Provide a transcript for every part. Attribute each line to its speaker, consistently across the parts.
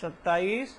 Speaker 1: 27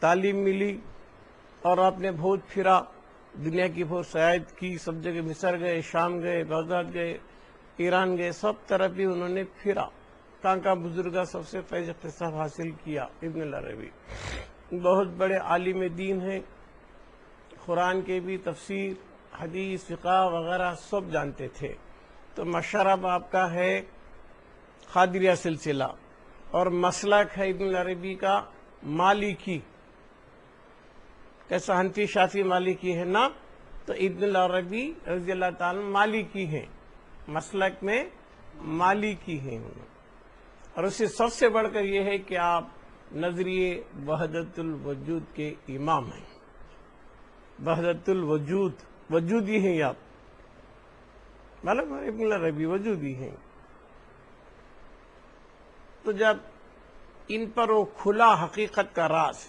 Speaker 1: تعلیم ملی اور آپ نے بہت پھرا، دنیا کی بہت سیاحت کی، سب جگہ مصر گئے، شام گئے، بغداد گئے، ایران گئے، سب طرف بھی انہوں نے پھرا، کانکا بزرگا سب سے فیض اکتساب حاصل کیا۔ ابن العربی بہت بڑے عالم دین ہیں، قرآن کے بھی تفسیر، حدیث، فقہ وغیرہ سب جانتے تھے۔ تو مشرب آپ کا ہے قادریہ سلسلہ، اور مسلک ہے ابن العربی کا مالکی، کیسا حنفی شافعی مالکی ہے نا، تو ابن العربی رضی اللہ تعالیٰ مالکی ہیں، مسلک میں مالکی ہیں، اور اس سے سب سے بڑھ کر یہ ہے کہ آپ نظریے وحدت الوجود کے امام ہیں۔ وحدت الوجود، وجودی ہیں آپ، معلوم ہے ابن العربی وجودی ہیں۔ تو جب ان پر وہ کھلا حقیقت کا راز،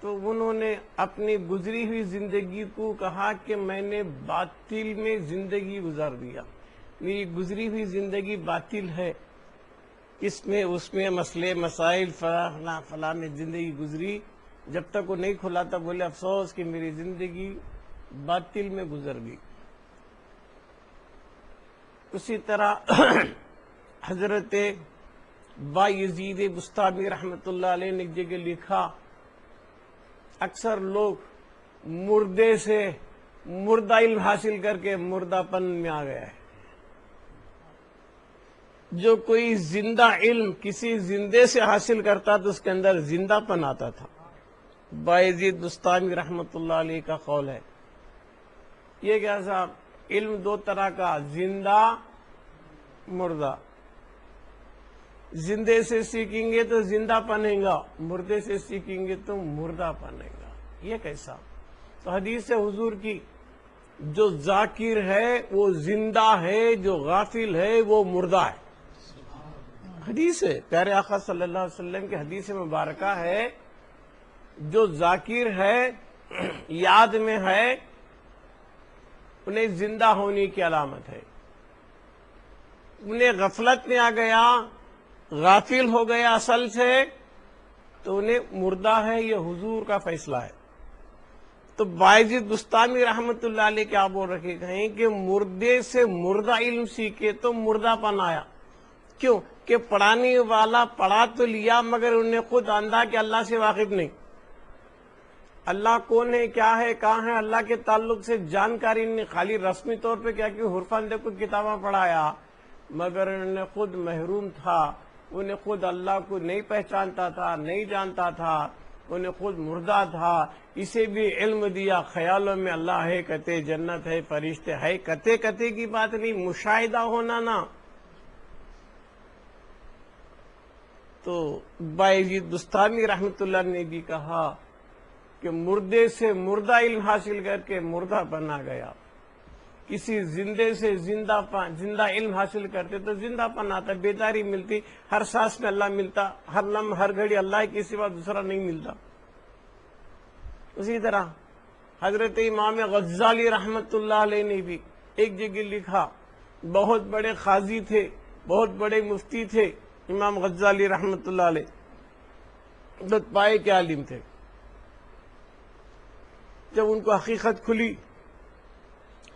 Speaker 1: تو انہوں نے اپنی گزری ہوئی زندگی کو کہا کہ میں نے باطل میں زندگی گزار دیا، میری گزری ہوئی زندگی باطل ہے، اس میں اس میں مسئلے مسائل فلاں میں زندگی گزری، جب تک وہ نہیں کھلا تھا بولے افسوس کہ میری زندگی باطل میں گزر گئی۔ اسی طرح حضرت بایزید بستامی رحمۃ اللہ علیہ نے ایک جگہ لکھا، اکثر لوگ مردے سے مردہ علم حاصل کر کے مردہ پن میں آ گیا ہے، جو کوئی زندہ علم کسی زندے سے حاصل کرتا تو اس کے اندر زندہ پن آتا تھا۔ بایزید بستامی رحمۃ اللہ علیہ کا قول ہے۔ یہ کیا صاحب، علم دو طرح کا، زندہ مردہ۔ زندے سے سیکھیں گے تو زندہ پنے گا، مردے سے سیکھیں گے تو مردہ پنے گا، یہ کیسا؟ تو حدیث حضور کی، جو ذاکر ہے وہ زندہ ہے، جو غافل ہے وہ مردہ ہے۔ حدیث ہے، پیارے آقا صلی اللہ علیہ وسلم کی حدیث مبارکہ ہے، جو ذاکر ہے، یاد میں ہے، انہیں زندہ ہونے کی علامت ہے۔ انہیں غفلت میں آ گیا، غافل ہو گیا اصل سے، تو انہیں مردہ ہے، یہ حضور کا فیصلہ ہے۔ تو بایزید بستامی رحمت اللہ علیہ کیا بول رکھے گئے کہ مردے سے مردہ علم سیکھے تو مردہ پن آیا۔ کیوں کہ پڑھانے والا پڑھا تو لیا، مگر انہیں خود اندھا کہ اللہ سے واقف نہیں، اللہ کون ہے، کیا ہے، کہاں ہے، اللہ کے تعلق سے جانکاری نہیں، خالی رسمی طور پہ کیا کہ حرفان کو کتابیں پڑھایا، مگر انہیں خود محروم تھا، انہیں خود اللہ کو نہیں پہچانتا تھا، نہیں جانتا تھا، انہیں خود مردہ تھا۔ اسے بھی علم دیا، خیالوں میں اللہ ہے کہتے، جنت ہے، فرشتے ہے کہتے، کہتے کی بات نہیں، مشاہدہ ہونا نا۔ تو بایزید بستامی رحمت اللہ نے بھی کہا کہ مردے سے مردہ علم حاصل کر کے مردہ بنا گیا، کسی زندے سے زندہ علم حاصل کرتے تو زندہ پن آتا، بیداری ملتی، ہر سانس میں اللہ ملتا، ہر لمحہ ہر گھڑی اللہ کے سوا دوسرا نہیں ملتا۔ اسی طرح حضرت امام غزالی رحمت اللہ علیہ نے بھی ایک جگہ لکھا، بہت بڑے قاضی تھے، بہت بڑے مفتی تھے امام غزالی رحمت اللہ علیہ، بہت پائے کے عالم تھے۔ جب ان کو حقیقت کھلی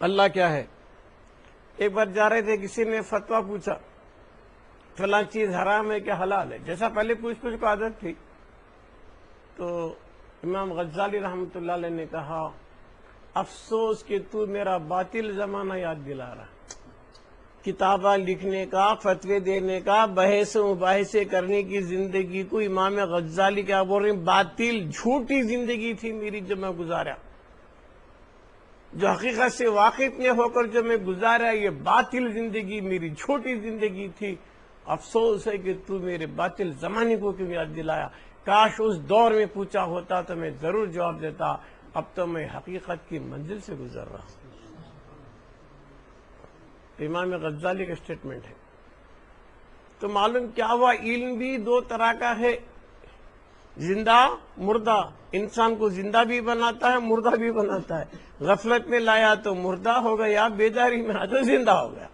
Speaker 1: اللہ کیا ہے، ایک بار جا رہے تھے، کسی نے فتویٰ پوچھا فلاں چیز حرام ہے کہ حلال ہے، جیسا پہلے پوچھ کو عادت تھی، تو امام غزالی رحمت اللہ علیہ نے کہا، افسوس کہ تو میرا باطل زمانہ یاد دلا رہا، کتابیں لکھنے کا، فتوے دینے کا، بحث و مباحثے کرنے کی زندگی کو امام غزالی کیا بول رہے ہیں، باطل جھوٹی زندگی تھی میری جو میں گزارا، جو حقیقت سے واقف نہ ہو کر جو میں گزارا، یہ باطل زندگی میری جھوٹی زندگی تھی، افسوس ہے کہ تو میرے باطل زمانے کو کیوں یاد دلایا، کاش اس دور میں پوچھا ہوتا تو میں ضرور جواب دیتا، اب تو میں حقیقت کی منزل سے گزر رہا ہوں۔ امام غزالی کا سٹیٹمنٹ ہے۔ تو معلوم کیا ہوا، علم بھی دو طرح کا ہے، زندہ مردہ، انسان کو زندہ بھی بناتا ہے، مردہ بھی بناتا ہے، غفلت میں لایا تو مردہ ہو گیا، بیداری میں آیا تو زندہ ہو گیا۔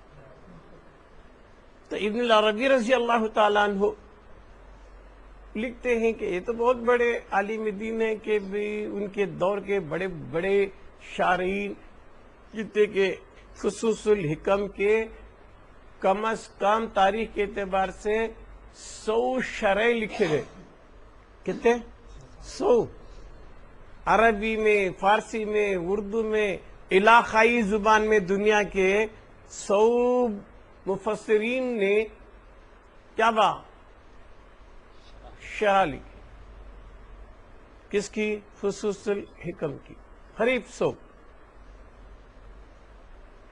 Speaker 1: تو ابن العربی رضی اللہ تعالیٰ عنہ لکھتے ہیں کہ یہ تو بہت بڑے عالم دین ہیں کہ بھی ان کے دور کے بڑے بڑے شارعین جتنے کہ فصوص الحکم کے کم از کم تاریخ کے اعتبار سے 100 شرح لکھے گئے. کتنے؟ 100. عربی میں، فارسی میں، اردو میں، علاقائی زبان میں دنیا کے 100 مفسرین نے کیا شرح لکھی. کس کی؟ فصوص الحکم کی. قریب 100.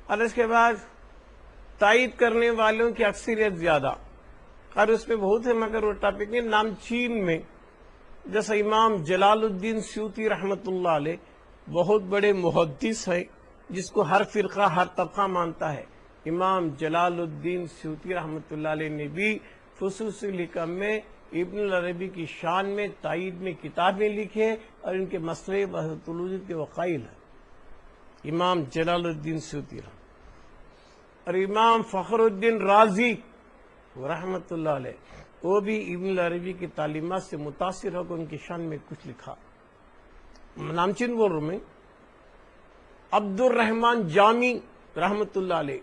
Speaker 1: اور اس کے بعد تائید کرنے والوں کی اکثریت زیادہ، اور اس میں بہت ہے مگر وہ ٹاپک نہیں. نامچین میں جیسا امام جلال الدین سیوطی رحمت اللہ علیہ بہت بڑے محدث ہیں جس کو ہر فرقہ ہر طبقہ مانتا ہے. امام جلال الدین سیوطی رحمت اللہ علیہ نے بھی فصوص الحکم میں ابن العربی کی شان میں تائید میں کتابیں لکھے اور ان کے مسئلے وحدت الوجود کے وقائل ہیں. امام جلال الدین سیوطی رحمت اور امام فخر الدین رازی رحمت اللہ علیہ وہ بھی ابن العربی کی تعلیمات سے متاثر ہو کر ان کی شان میں کچھ لکھا. نامچین بول رہا ہوں میں. عبد الرحمن جامی رحمت اللہ علیہ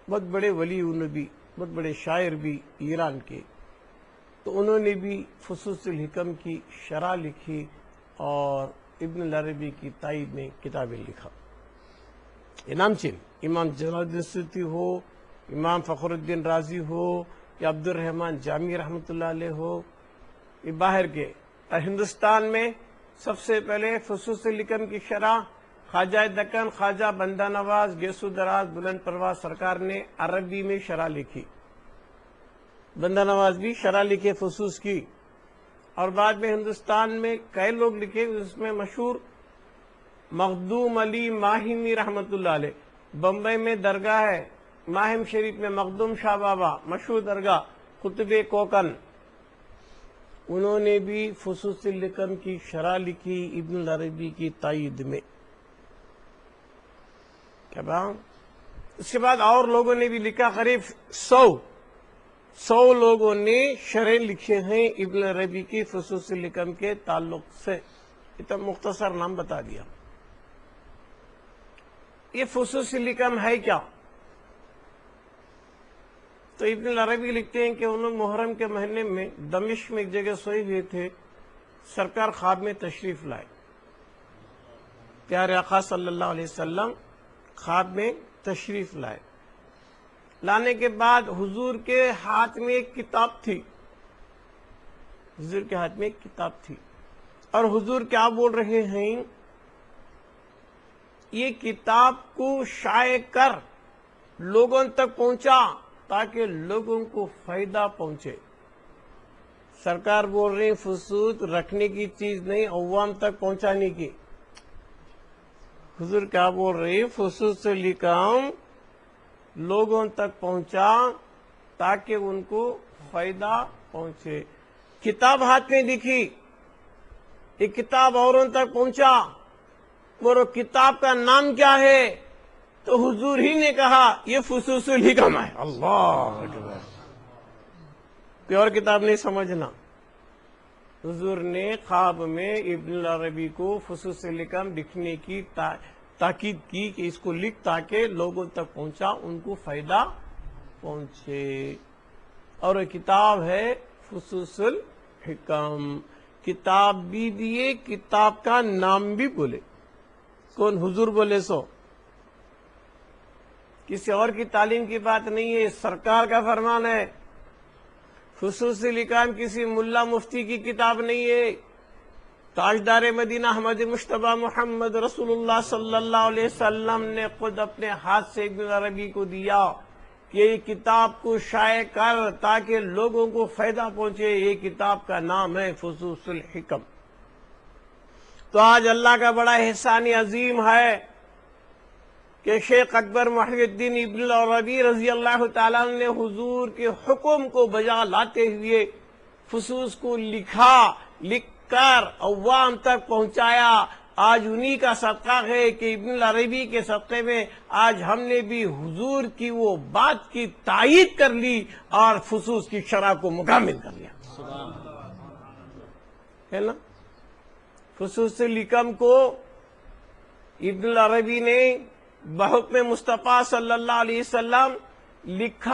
Speaker 1: بہت بڑے ولی نبی، بہت بڑے شاعر بھی ایران کے، تو انہوں نے بھی فصوص الحکم کی شرح لکھی اور ابن العربی کی تائید میں کتابیں لکھا. یہ نامچین امام جلال الدین سیوطی ہو، امام فخر الدین رازی ہو یا عبد الرحمن جامی رحمت اللہ علیہ ہو، یہ باہر کے. اور ہندوستان میں سب سے پہلے فصوص الحکم کی شرح خواجہ دکن خواجہ بندہ نواز گیسو دراز بلند پرواز سرکار نے عربی میں شرح لکھی. بندہ نواز بھی شرح لکھے فصوص کی. اور بعد میں ہندوستان میں کئی لوگ لکھے، اس میں مشہور مخدوم علی ماہمی رحمت اللہ علیہ. بمبئی میں درگاہ ہے ماہم شریف میں، مخدوم شاہ بابا مشہور درگاہ، قطب کوکن، انہوں نے بھی فصوص الحکم کی شرح لکھی ابن العربی کی تائید میں. اس کے بعد اور لوگوں نے بھی لکھا. قریب 100 لوگوں نے شرح لکھے ہیں ابن عربی کی فصوص الحکم کے تعلق سے. اتنا مختصر نام بتا دیا. یہ فصوص الحکم ہے کیا؟ تو ابن العربی لکھتے ہیں کہ انہوں محرم کے مہینے میں دمشق میں ایک جگہ سوئے ہوئے تھے، سرکار خواب میں تشریف لائے. پیارے آقا صلی اللہ علیہ وسلم خواب میں تشریف لائے. لانے کے بعد حضور کے ہاتھ میں ایک کتاب تھی. حضور کے ہاتھ میں ایک کتاب تھی اور حضور کیا بول رہے ہیں؟ یہ کتاب کو شائع کر لوگوں تک پہنچا تاکہ لوگوں کو فائدہ پہنچے. سرکار بول رہے ہیں فصوص رکھنے کی چیز نہیں، عوام تک پہنچانے کی. حضور کیا بول رہے ہیں؟ فصوص الحکم لوگوں تک پہنچا تاکہ ان کو فائدہ پہنچے. کتاب ہاتھ میں دکھی، یہ کتاب اوروں تک پہنچا. وہ کتاب کا نام کیا ہے؟ تو حضور ہی نے کہا یہ فصوص الحکم ہے. اللہ اکبر. کوئی اور کتاب نہیں سمجھنا. حضور نے خواب میں ابن العربی کو فصوص الحکم لکھنے کی تاکید کی کہ اس کو لکھ تاکہ لوگوں تک پہنچا، ان کو فائدہ پہنچے. اور یہ کتاب ہے فصوص الحکم. کتاب بھی دیے، کتاب کا نام بھی بولے. کون؟ حضور بولے سو. کسی اور کی تعلیم کی بات نہیں ہے، سرکار کا فرمان ہے. فصوص الحکم کسی ملا مفتی کی کتاب نہیں ہے. تاجدار مدینہ احمد مجتبی محمد رسول اللہ صلی اللہ علیہ وسلم نے خود اپنے ہاتھ سے ابن عربی کو دیا کہ یہ کتاب کو شائع کر تاکہ لوگوں کو فائدہ پہنچے. یہ کتاب کا نام ہے فصوص الحکم. تو آج اللہ کا بڑا احسان عظیم ہے کہ شیخ اکبر محی الدین ابن العربی رضی اللہ تعالیٰ عنہ نے حضور کے حکم کو بجا لاتے ہوئے فصوص کو لکھا، لکھ کر عوام تک پہنچایا. آج انہی کا صدقہ ہے کہ ابن العربی کے صدقے میں آج ہم نے بھی حضور کی وہ بات کی تائید کر لی اور فصوص کی شرح کو مکمل کر لیا. ہے نا. فصوص الحکم کو ابن العربی نے بحکم مصطفیٰ صلی اللہ علیہ وسلم لکھ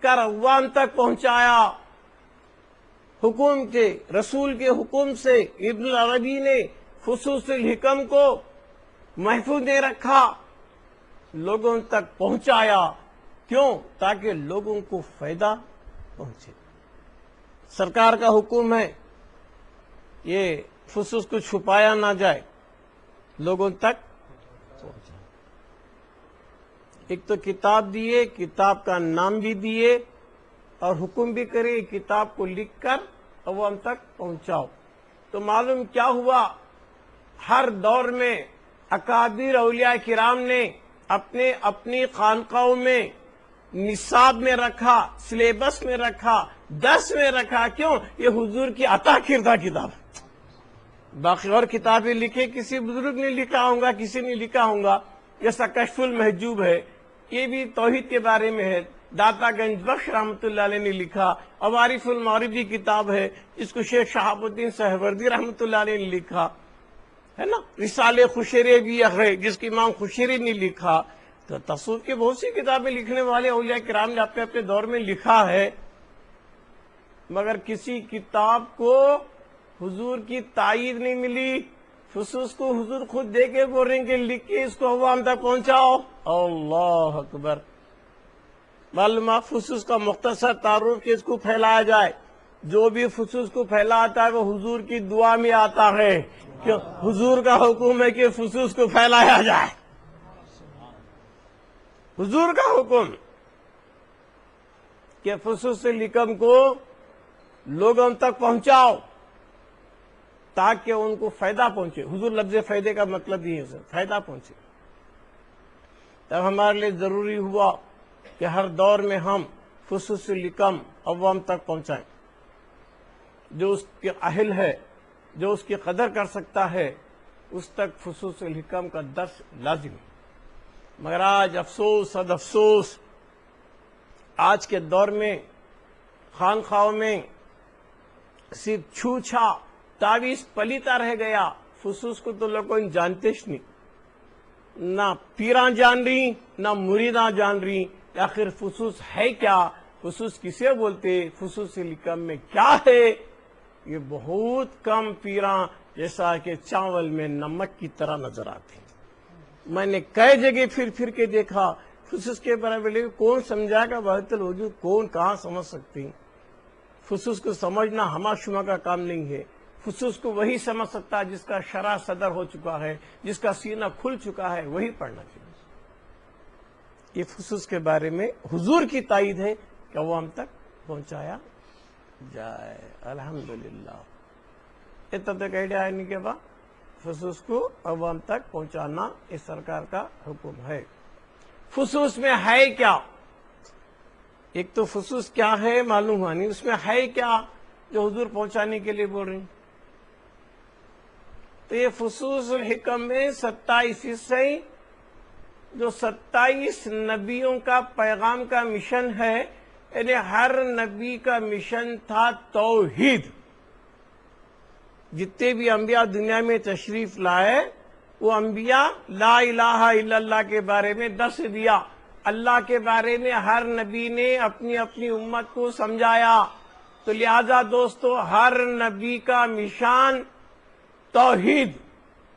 Speaker 1: کر عوام تک پہنچایا. حکم کے رسول کے حکم سے ابن العربی نے فصوص الحکم کو محفوظ نے رکھا، لوگوں تک پہنچایا. کیوں؟ تاکہ لوگوں کو فائدہ پہنچے. سرکار کا حکم ہے یہ فصوص کو چھپایا نہ جائے، لوگوں تک پہنچا. ایک تو کتاب دیے، کتاب کا نام بھی دیے اور حکم بھی کرے کتاب کو لکھ کر عوام تک پہنچاؤ. تو معلوم کیا ہوا، ہر دور میں اکابر اولیاء کرام نے اپنی خانقاہوں میں نصاب میں رکھا، سلیبس میں رکھا، درس میں رکھا. کیوں؟ یہ حضور کی عطا کردہ کتاب. باقی اور کتابیں لکھے کسی بزرگ نے لکھا ہوگا، کسی نے لکھا ہوگا. جیسا کشف المحجوب ہے، یہ بھی توحید کے بارے میں ہے، داتا گنج بخش رحمۃ اللہ علیہ نے لکھا. عوارف المعارف کتاب ہے، اس کو شیخ شہاب الدین سہروردی رحمۃ اللہ علیہ نے لکھا ہے نا. رسالے خشیرے بھی ہے جس کی امام خشیری نے لکھا. تو تصوف کی بہت سی کتابیں لکھنے والے اولیاء کرام نے اپنے اپنے دور میں لکھا ہے، مگر کسی کتاب کو حضور کی تائید نہیں ملی. فصوص کو حضور خود دے کے بول رہے ہیں کہ لکھ کے اس کو عوام تک پہنچاؤ. اللہ اکبر. معلومہ فصوص کا مختصر تعارف کہ اس کو پھیلایا جائے. جو بھی فصوص کو پھیلاتا ہے وہ حضور کی دعا میں آتا ہے کہ حضور کا حکم ہے کہ فصوص کو پھیلایا جائے. حضور کا حکم کہ فصوص الحکم کو لوگوں تک پہنچاؤ تاکہ ان کو فائدہ پہنچے. حضور لفظ فائدے کا مطلب یہ ہے فائدہ پہنچے. تب ہمارے لیے ضروری ہوا کہ ہر دور میں ہم فصوص الحکم عوام تک پہنچائیں. جو اس کے اہل ہے، جو اس کی قدر کر سکتا ہے، اس تک فصوص الحکم کا درس لازم ہے. مگر آج افسوس صد افسوس، آج کے دور میں خانقاہوں میں صرف چھوچھا تعویذ پلیتا رہ گیا. فصوص کو تو لوگ جانتے ہی نہیں، نہ پیراں جان رہی نہ مریداں جان رہی. آخر فصوص ہے کیا، فصوص کسے بولتے، فصوص الحکم میں کیا ہے، یہ بہت کم پیراں جیسا کہ چاول میں نمک کی طرح نظر آتے ہیں. میں نے کئی جگہ پھر کے دیکھا فصوص کے بارے میں. کون سمجھائے گا وحدت الوجود؟ کون کہاں سمجھ سکتے ہیں؟ فصوص کو سمجھنا ہما شما کا کام نہیں ہے. فصوص کو وہی سمجھ سکتا ہے جس کا شرح صدر ہو چکا ہے، جس کا سینہ کھل چکا ہے، وہی پڑھنا چاہیے. یہ فصوص کے بارے میں حضور کی تائید ہے کہ عوام تک پہنچایا جائے. الحمدللہ. اتنا تک آئیڈیا آنے کے بعد فصوص کو عوام تک پہنچانا اس سرکار کا حکم ہے. فصوص میں ہے کیا؟ ایک تو فصوص کیا ہے معلوم ہوا نہیں، اس میں ہے کیا جو حضور پہنچانے کے لیے بول رہے ہیں. تو یہ فصوص الحکم میں 27 حصے، جو 27 نبیوں کا پیغام کا مشن ہے. یعنی ہر نبی کا مشن تھا توحید. جتنے بھی انبیاء دنیا میں تشریف لائے وہ انبیاء لا الہ الا اللہ کے بارے میں درس دیا. اللہ کے بارے میں ہر نبی نے اپنی اپنی امت کو سمجھایا. تو لہذا دوستو ہر نبی کا مشان توحید،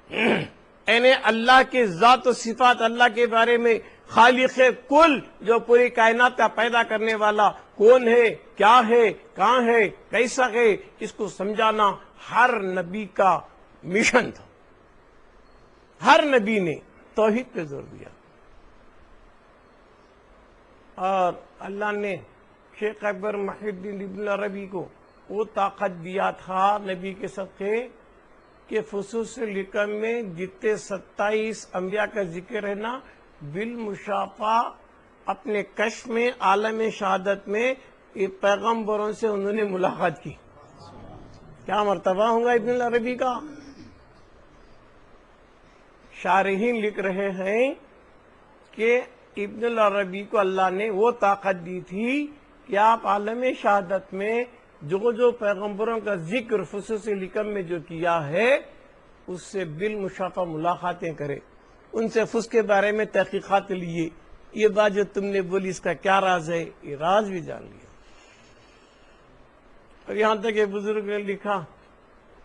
Speaker 1: یعنی اللہ کے ذات و صفات، اللہ کے بارے میں خالق کل جو پوری کائنات کا پیدا کرنے والا کون ہے، کیا ہے، کہاں ہے، کیسا ہے، اس کو سمجھانا ہر نبی کا مشن تھا. ہر نبی نے توحید پہ زور دیا. اور اللہ نے شیخ اکبر محی الدین ابن عربی کو وہ طاقت دیا تھا نبی کے صدقے کہ فصوص الحکم میں جتنے 27 انبیاء کا ذکر ہے نا، بالمشافہ اپنے کشف میں عالم شہادت میں یہ پیغمبروں سے انہوں نے ملاقات کی. کیا مرتبہ ہوگا ابن العربی کا. شارحین لکھ رہے ہیں کہ ابن العربی کو اللہ نے وہ طاقت دی تھی کہ آپ عالم شہادت میں جو پیغمبروں کا ذکر خصوصی لکم میں جو کیا ہے اس سے بالمشافہ ملاقاتیں کرے، ان سے اس کے بارے میں تحقیقات لیے، یہ بات جو تم نے بولی اس کا کیا راز ہے، یہ راز بھی جان لیا۔ اور یہاں تک کہ بزرگ نے لکھا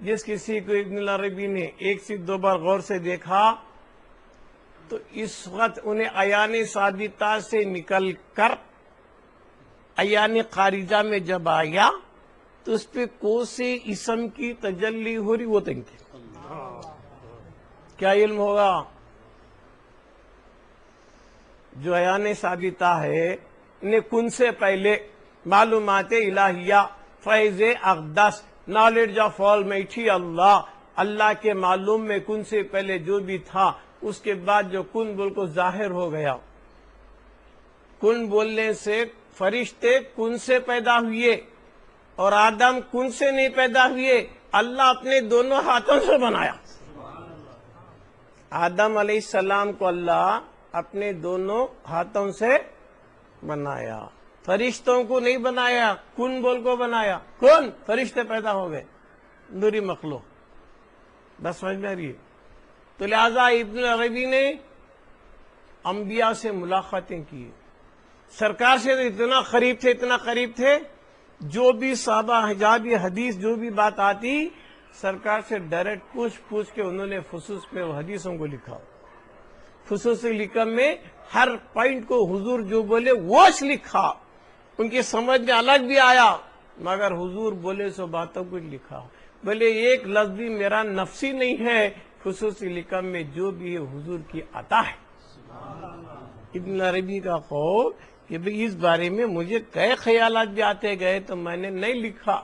Speaker 1: جس کسی کو ابن العربی نے ایک سے دو بار غور سے دیکھا تو اس وقت انہیں عیان ثابتہ سے نکل کر عیان خارجہ میں جب آیا تو اس پہ کوسے اسم کی تجلی ہو رہی، وہ تنکی کیا علم ہوگا؟ جو عیان ثابتہ ہے انہیں کن سے پہلے معلومات الہیہ، فیض اقدس، نالج آف آلمائٹی اللہ، اللہ کے معلوم میں کن سے پہلے جو بھی تھا اس کے بعد جو کن بول کو ظاہر ہو گیا۔ کن بولنے سے فرشتے کن سے پیدا ہوئے اور آدم کن سے نہیں پیدا ہوئے، اللہ اپنے دونوں ہاتھوں سے بنایا۔ آدم علیہ السلام کو اللہ اپنے دونوں ہاتھوں سے بنایا، فرشتوں کو نہیں بنایا، کن بول کو بنایا، کن فرشتے پیدا ہو گئے، نوری مخلوق۔ بس سمجھ میں آ رہی ہے؟ تو لہذا ابن العربی نے انبیاء سے ملاقاتیں کی، سرکار سے اتنا قریب تھے، جو بھی صحابہ حجابی حدیث جو بھی بات آتی سرکار سے ڈائریکٹ پوچھ کے انہوں نے خصوص پہ وہ حدیثوں کو لکھا۔ خصوصی لکم میں ہر پوائنٹ کو حضور جو بولے وہ لکھا، ان کی سمجھ میں الگ بھی آیا مگر حضور بولے سو باتوں کو لکھا، بولے ایک لفظ بھی میرا نفسی نہیں ہے، خصوصی لکم میں جو بھی حضور کی عطا ہے۔ ابن عربی کا قول کہ بھئی اس بارے میں مجھے کئی خیالات بھی آتے گئے تو میں نے نہیں لکھا،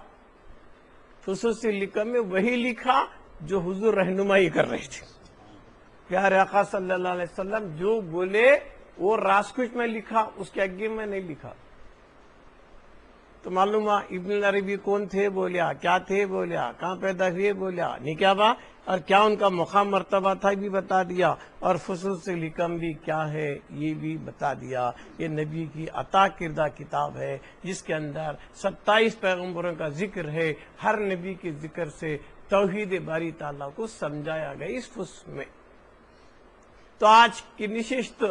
Speaker 1: خصوصی لکم میں وہی لکھا جو حضور رہنمائی کر رہے تھے۔ پیارے آقا صلی اللہ علیہ وسلم جو بولے وہ راز کچھ میں لکھا، اس کے آگے میں نہیں لکھا۔ تو معلوم ہوا ابن العربی کون تھے بولیا، کیا تھے بولیا، کہاں پیدا ہوئے بولیا، نہیں کیا با اور کیا ان کا مقام مرتبہ تھا بھی بتا دیا، اور خصوصی لکم بھی کیا ہے یہ بھی بتا دیا۔ یہ نبی کی عطا کردہ کتاب ہے جس کے اندر 27 پیغمبروں کا ذکر ہے، ہر نبی کے ذکر سے توحید باری تعالیٰ کو سمجھایا گیا اس فصل میں۔ تو آج کی نشست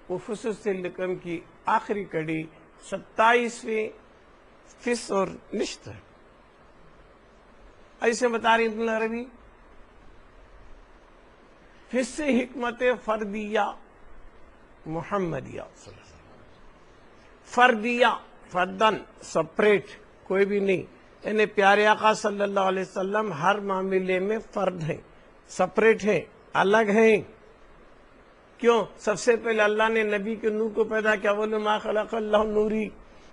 Speaker 1: وہ خصوصی لکم کی آخری کڑی 27ویں فصل اور نشست ہے۔ ایسے بتا رہی ابن العربی فصل حکمت فردیہ محمدیہ صلی اللہ علیہ وسلم۔ فردیہ فردن سپریٹ کوئی بھی نہیں، یعنی پیارے آقا صلی اللہ علیہ وسلم ہر معاملے میں فرد ہیں، سپریٹ ہیں، الگ ہیں۔ کیوں؟ سب سے پہلے اللہ نے نبی کے نور کو پیدا کیا، بولے ما خلق اللہ نوری،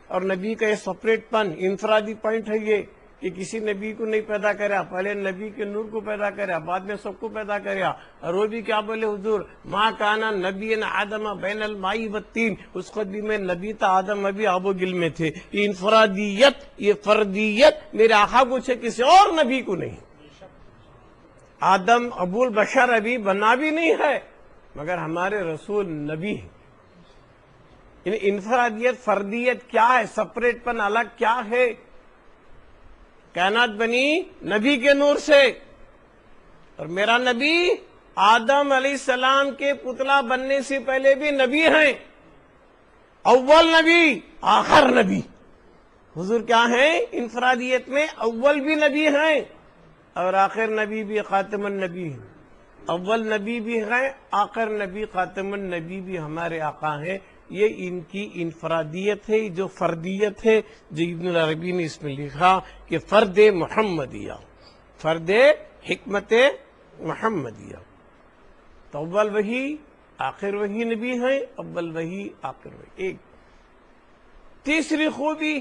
Speaker 1: اور نبی کا یہ سپریٹ پن انفرادی پوائنٹ ہے یہ کہ کسی نبی کو نہیں پیدا کریا، پہلے نبی کے نور کو پیدا کریا، بعد میں سب کو پیدا کریا۔ اور وہ بھی کیا بولے حضور، ما کانا نبی آدم بین الماء والطین، اس قدی میں نبی تھا، آدم ابھی آب و گل میں تھے۔ یہ انفرادیت، یہ فردیت میرے آقا کو ہے، کسی اور نبی کو نہیں۔ آدم ابو البشر ابھی بنا بھی نہیں ہے مگر ہمارے رسول نبی ہیں۔ یعنی انفرادیت فردیت کیا ہے، سپریٹ پن الگ کیا ہے؟ کائنات بنی نبی کے نور سے، اور میرا نبی آدم علیہ السلام کے پتلا بننے سے پہلے بھی نبی ہیں، اول نبی آخر نبی۔ حضور کیا ہیں انفرادیت میں؟ اول بھی نبی ہیں اور آخر نبی بھی، خاتم النبی ہیں۔ اول نبی بھی ہیں، آخر نبی خاتم النبی بھی ہمارے آقا ہیں۔ یہ ان کی انفرادیت ہے، جو فردیت ہے جو ابن العربی نے اس میں لکھا کہ فرد محمدیہ، فرد حکمت محمدیہ۔ تو اول وہی آخر وہی نبی ہیں، اول وہی آخر وہی۔ ایک تیسری خوبی،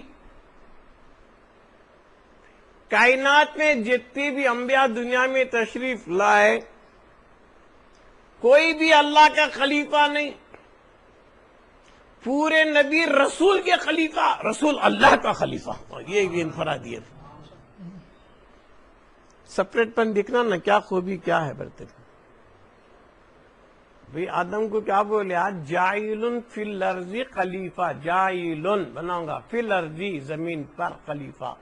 Speaker 1: کائنات میں جتنے بھی انبیاء دنیا میں تشریف لائے کوئی بھی اللہ کا خلیفہ نہیں، پورے نبی رسول کے خلیفہ، رسول اللہ کا خلیفہ۔ یہ بھی انفرادیت، سپریٹ پن دکھنا نا، کیا خوبی کیا ہے برتن۔ بھئی آدم کو کیا بولے آج، جائل فی الارض خلیفہ، جائل بناؤں گا فی الارض زمین پر خلیفہ۔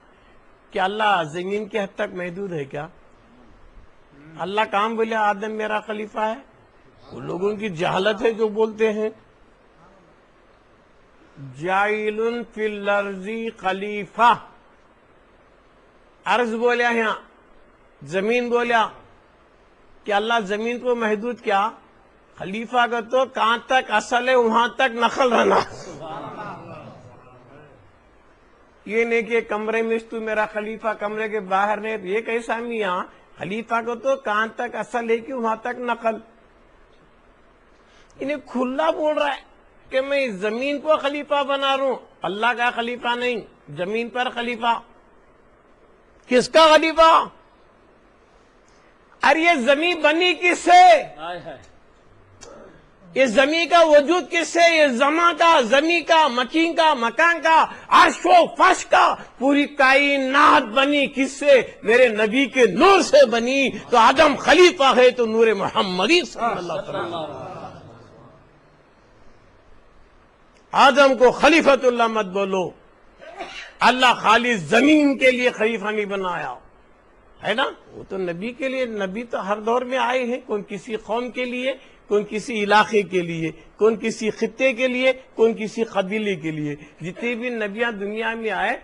Speaker 1: کہ اللہ زمین کے حد تک محدود ہے کیا؟ اللہ کام بولے آدم میرا خلیفہ ہے؟ وہ لوگوں کی جہالت ہے جو بولتے ہیں جاعل فی الارض خلیفہ. عرض بولیا یہاں، زمین بولیا کہ اللہ زمین کو محدود کیا؟ خلیفہ کا تو کہاں تک اصل ہے وہاں تک نقل رہنا. یہ نہیں کہ کمرے میں تو میرا خلیفہ کمرے کے باہر نہیں، یہ کیسا میاں؟ خلیفہ کو تو کہاں تک اصل ہے کہ وہاں تک نقل. انہیں کھلا بول رہا ہے کہ میں زمین کو خلیفہ بنا رہا ہوں، اللہ کا خلیفہ نہیں، زمین پر خلیفہ. کس کا خلیفہ؟ ارے یہ زمین بنی کس سے؟ یہ زمین کا وجود کس سے؟ یہ زمان کا، زمین کا، مکین کا، مکان کا، عرش و فرش کا، پوری کائنات بنی کس سے؟ میرے نبی کے نور سے بنی. تو آدم خلیفہ ہے تو نور محمدی صلی اللہ علیہ وسلم. آدم کو خلیفۃ اللہ مت بولو. اللہ خالی زمین کے لیے خلیفہ نہیں بنایا ہے نا، وہ تو نبی کے لیے. نبی تو ہر دور میں آئے ہیں، کون کسی قوم کے لیے، کون کسی علاقے کے لیے، کون کسی خطے کے لیے، کون کسی قبیلے کے لیے. جتنے بھی نبیاں دنیا میں آئے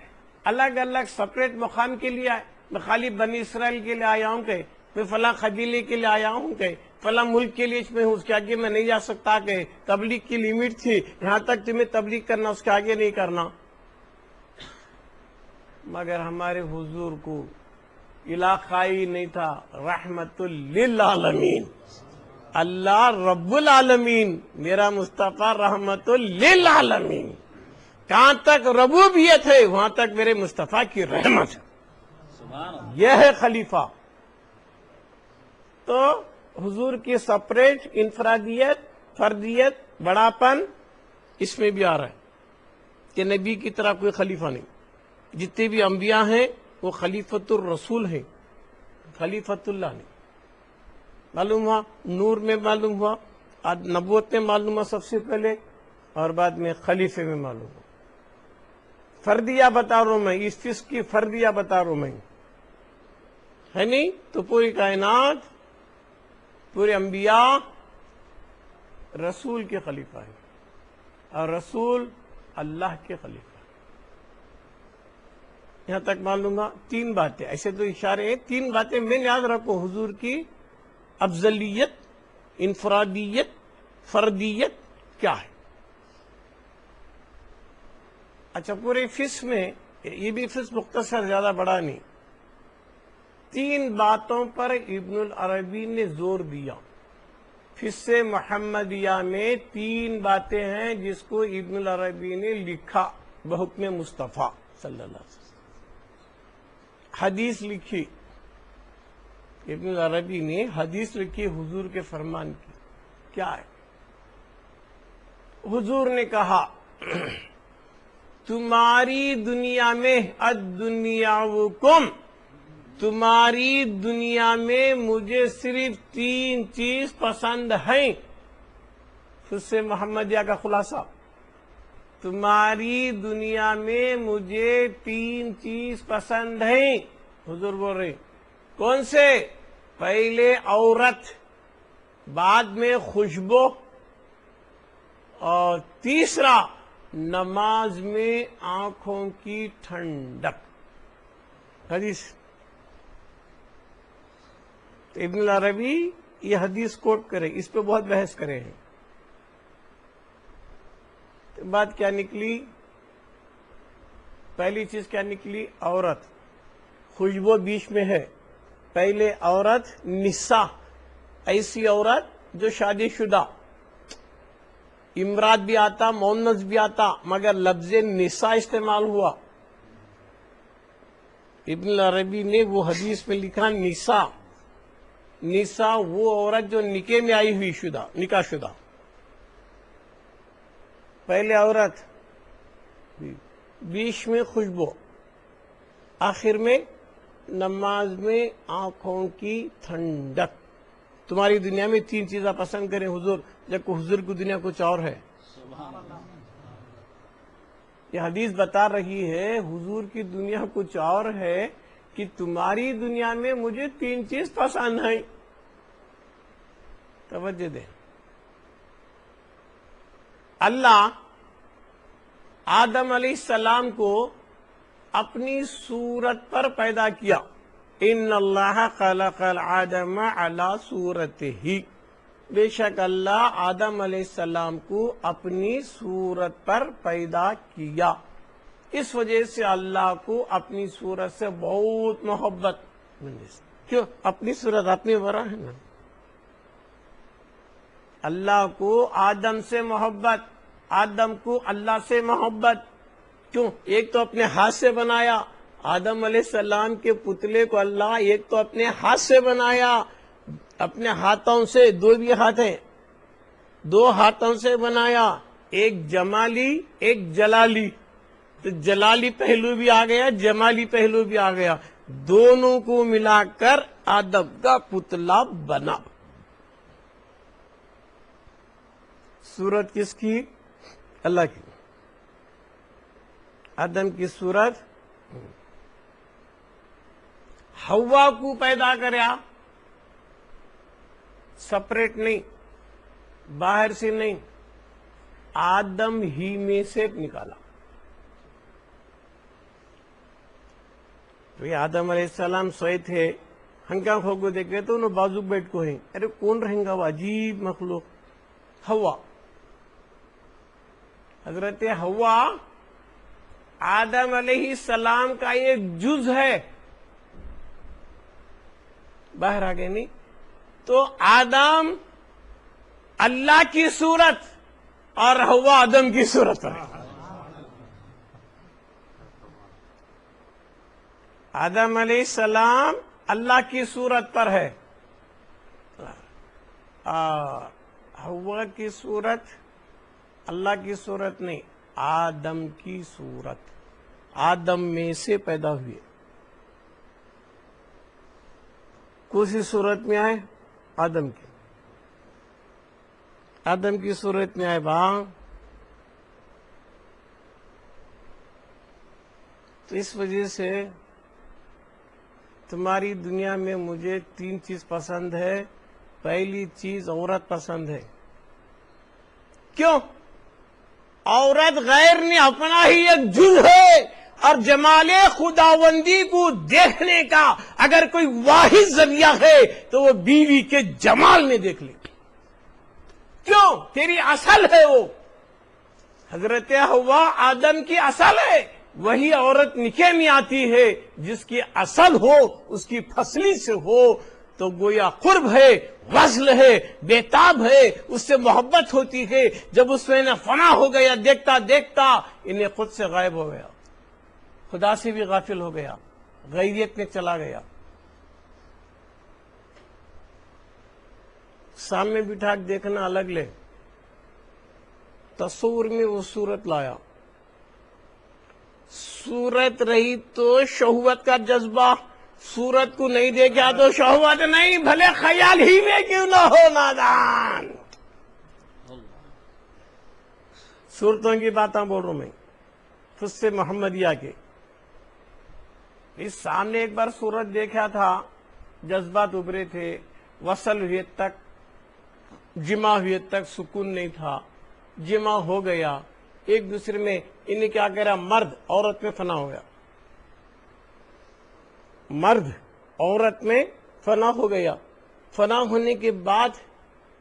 Speaker 1: الگ الگ سپریٹ مقام کے لیے آئے. میں خالی بنی اسرائیل کے لیے آیا ہوں کہ میں فلاں قبیلے کے لیے آیا ہوں کہ فلاں ملک کے لیے میں ہوں، اس کے آگے میں نہیں جا سکتا کہ تبلیغ کی لیمٹ تھی، یہاں تک تمہیں تبلیغ کرنا، اس کے آگے نہیں کرنا. مگر ہمارے حضور کو علاقائی نہیں تھا، رحمت للعالمین. اللہ رب العالمین، میرا مصطفیٰ رحمت للعالمین. کہاں تک ربوبیت ہے وہاں تک میرے مصطفیٰ کی رحمت ہے. یہ ہے خلیفہ. تو حضور کی سپریٹ انفرادیت، فردیت، بڑاپن اس میں بھی آ رہا ہے کہ نبی کی طرح کوئی خلیفہ نہیں. جتنے بھی انبیاء ہیں وہ خلیفۃ الرسول ہیں، خلیفۃ اللہ نہیں. معلوم ہوا نور میں، معلوم ہوا نبوت میں، معلوم ہوا سب سے پہلے، اور بعد میں خلیفے میں معلوم ہوا. فردیہ بتا رہا ہوں میں، اس چیز کی فردیہ بتا رہا ہوں میں، ہے نہیں؟ تو پوری کائنات، پورے انبیاء رسول کے خلیفہ ہیں، اور رسول اللہ کے خلیفہ. یہاں تک معلوم ہوا. تین باتیں ایسے تو اشارے ہیں، تین باتیں میں یاد رکھو. حضور کی افضلیت، انفرادیت، فردیت کیا ہے. اچھا پورے فص میں، یہ بھی فص مختصر، زیادہ بڑا نہیں، تین باتوں پر ابن العربی نے زور دیا. فص محمدیہ میں تین باتیں ہیں جس کو ابن العربی نے لکھا بحکم مصطفیٰ صلی اللہ علیہ وسلم. حدیث لکھی، ابن العربی نے حدیث لکھی حضور کے فرمان کی. کیا ہے؟ حضور نے کہا تمہاری دنیا میں، الدنیاکم، تمہاری دنیا میں مجھے صرف تین چیز پسند ہیں. فص محمدیہ کا خلاصہ، تمہاری دنیا میں مجھے تین چیز پسند ہیں. حضور بول رہے کون سے؟ پہلے عورت، بعد میں خوشبو، اور تیسرا نماز میں آنکھوں کی ٹھنڈک. حدیث. ابن العربی یہ حدیث کوٹ کرے، اس پہ بہت بحث کرے ہیں. بات کیا نکلی؟ پہلی چیز کیا نکلی؟ عورت. خوشبو بیچ میں ہے. پہلے عورت، نساء، ایسی عورت جو شادی شدہ. امرات بھی آتا، مؤنث بھی آتا، مگر لفظ نساء استعمال ہوا. ابن العربی نے وہ حدیث میں لکھا نساء. نساء وہ عورت جو نکاح میں آئی ہوئی شدہ، نکاح شدہ. پہلے عورت، بیچ میں خوشبو، آخر میں نماز میں آنکھوں کی ٹھنڈک. تمہاری دنیا میں تین چیزیں پسند کریں حضور، جبکہ حضور کی دنیا کچھ اور ہے. یہ حدیث بتا رہی ہے حضور کی دنیا کچھ اور ہے کہ تمہاری دنیا میں مجھے 3 چیز پسند ہیں. توجہ دیں. اللہ آدم علیہ السلام کو اپنی صورت پر پیدا کیا. ان اللہ خلق الآدم علی صورتہ. بے شک اللہ آدم علیہ السلام کو اپنی صورت پر پیدا کیا. اس وجہ سے اللہ کو اپنی صورت سے بہت محبت. کیوں؟ اپنی صورت اپنی برا ہے نا. اللہ کو آدم سے محبت، آدم کو اللہ سے محبت. کیوں؟ ایک تو اپنے ہاتھ سے بنایا. آدم علیہ السلام کے پتلے کو اللہ ایک تو اپنے ہاتھ سے بنایا، اپنے ہاتھوں سے، 2 بھی ہاتھ ہیں، 2 ہاتھوں سے بنایا. ایک جمالی ایک جلالی. تو جلالی پہلو بھی آ گیا، جمالی پہلو بھی آ گیا. دونوں کو ملا کر آدم کا پتلا بنا. صورت کس کی؟ اللہ کی. آدم کی صورت. ہوا کو پیدا کریا، سپریٹ نہیں، باہر سے نہیں، آدم ہی میں سے نکالا. تو یہ آدم علیہ السلام سوئے تھے، ہنگا کھو کو دیکھ رہے تو انہوں بازو بیٹھ کو ہیں. ارے کون رہیں گا وہ عجیب مخلوق؟ ہوا. حضرت ہوا آدم علیہ السلام کا ایک جز ہے. باہر آ گئے نہیں. تو آدم اللہ کی صورت اور ہوا آدم کی صورت ہے. آدم علیہ السلام اللہ کی صورت پر ہے، ہوا کی صورت اللہ کی صورت نہیں، آدم کی صورت. آدم میں سے پیدا ہوئے. کسی صورت میں آئے؟ آدم کی. آدم کی صورت میں آئے با. تو اس وجہ سے تمہاری دنیا میں مجھے 3 چیز پسند ہے. پہلی چیز عورت پسند ہے. کیوں؟ عورت غیر نے اپنا ہی ایک جز ہے، اور جمال خداوندی کو دیکھنے کا اگر کوئی واحد ذریعہ ہے تو وہ بیوی کے جمال میں دیکھ لے. کیوں؟ تیری اصل ہے وہ. حضرت ہوا آدم کی اصل ہے. وہی عورت نکاح میں آتی ہے جس کی اصل ہو، اس کی فصلی سے ہو، تو گویا قرب ہے، وصل ہے، بیتاب ہے، اس سے محبت ہوتی ہے. جب اس میں فنا ہو گیا، دیکھتا دیکھتا انہیں خود سے غائب ہو گیا، خدا سے بھی غافل ہو گیا، غیریت میں چلا گیا. سامنے بٹھا کے دیکھنا الگ لے، تصور میں وہ صورت لایا. صورت رہی تو شہوت کا جذبہ، صورت کو نہیں دیکھا تو شہوت نہیں، بھلے خیال ہی میں کیوں نہ ہو نادان. صورتوں کی باتیں بول رہا ہوں میں، خود سے محمدیہ کے. اس سامنے ایک بار صورت دیکھا تھا، جذبات ابھرے تھے، وصل ہوئے تک، جمع ہوئے تک سکون نہیں تھا. جمع ہو گیا، ایک دوسرے میں انہیں کیا کہہ رہا، مرد عورت میں فنا ہو گیا. مرد عورت میں فنا ہو گیا. فنا ہونے کے بعد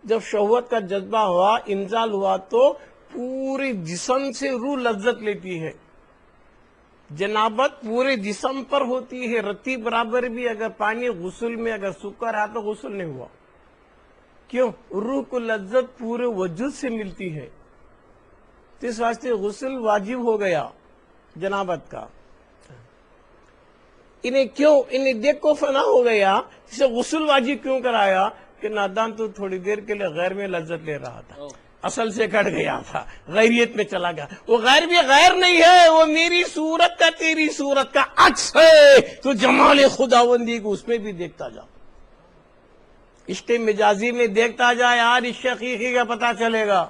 Speaker 1: جب شہوت کا جذبہ ہوا، انزال ہوا، تو پورے جسم سے روح لذت لیتی ہے. جنابت پورے جسم پر ہوتی ہے. رتی برابر بھی اگر پانی غسل میں اگر سکر ہے تو غسل نہیں ہوا. کیوں؟ روح کو لذت پورے وجود سے ملتی ہے. تو اس واسطے غسل واجب ہو گیا جنابت کا. انہیں کیوں؟ انہیں دیکھ کو فنا ہو گیا، اسے غسل واجب کیوں کرایا؟ کہ نادان تو تھوڑی دیر کے لیے غیر میں لذت لے رہا تھا، اصل سے کٹ گیا تھا، غیریت میں چلا گیا. وہ غیر بھی غیر نہیں ہے، وہ میری صورت کا تیری صورت کا عکس ہے. تو جمال خداوندی کو اس میں بھی دیکھتا جا، عشق مجازی میں دیکھتا جا. یار اس شقیقی کا پتہ چلے گا.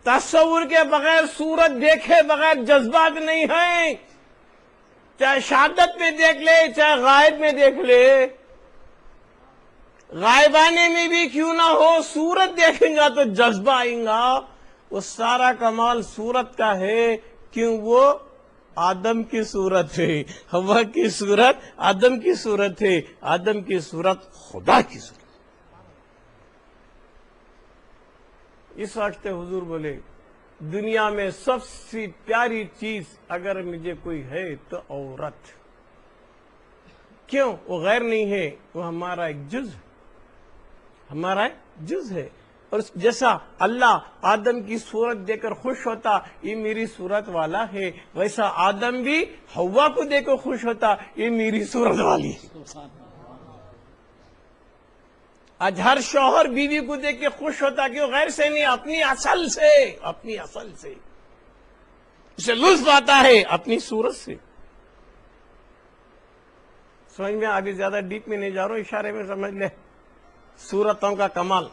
Speaker 1: تصور کے بغیر، صورت دیکھے بغیر جذبات نہیں ہیں. چاہے شہادت میں دیکھ لے، چاہے غائب میں دیکھ لے، غائبانے میں بھی کیوں نہ ہو، صورت دیکھیں گا تو جذبہ آئیں گا. وہ سارا کمال صورت کا ہے، کیوں؟ وہ آدم کی صورت ہے، حوا کی صورت آدم کی صورت ہے، آدم کی صورت خدا کی صورت. اس وقت حضور بولے دنیا میں سب سے پیاری چیز اگر مجھے کوئی ہے تو عورت. کیوں؟ وہ غیر نہیں ہے، وہ ہمارا ایک جز ہے، ہمارا ایک جز ہے. اور جیسا اللہ آدم کی صورت دے کر خوش ہوتا یہ میری صورت والا ہے، ویسا آدم بھی حوا کو دے کر خوش ہوتا یہ میری صورت والی ہے. آج ہر شوہر بیوی کو دیکھ کے خوش ہوتا کہ وہ غیر سے نہیں، اپنی اصل سے، اپنی اصل سے. اسے لطف آتا ہے اپنی صورت سے. سمجھ میں آگے زیادہ ڈیپ میں نہیں جا رہا ہوں، اشارے میں سمجھ لے. صورتوں کا کمال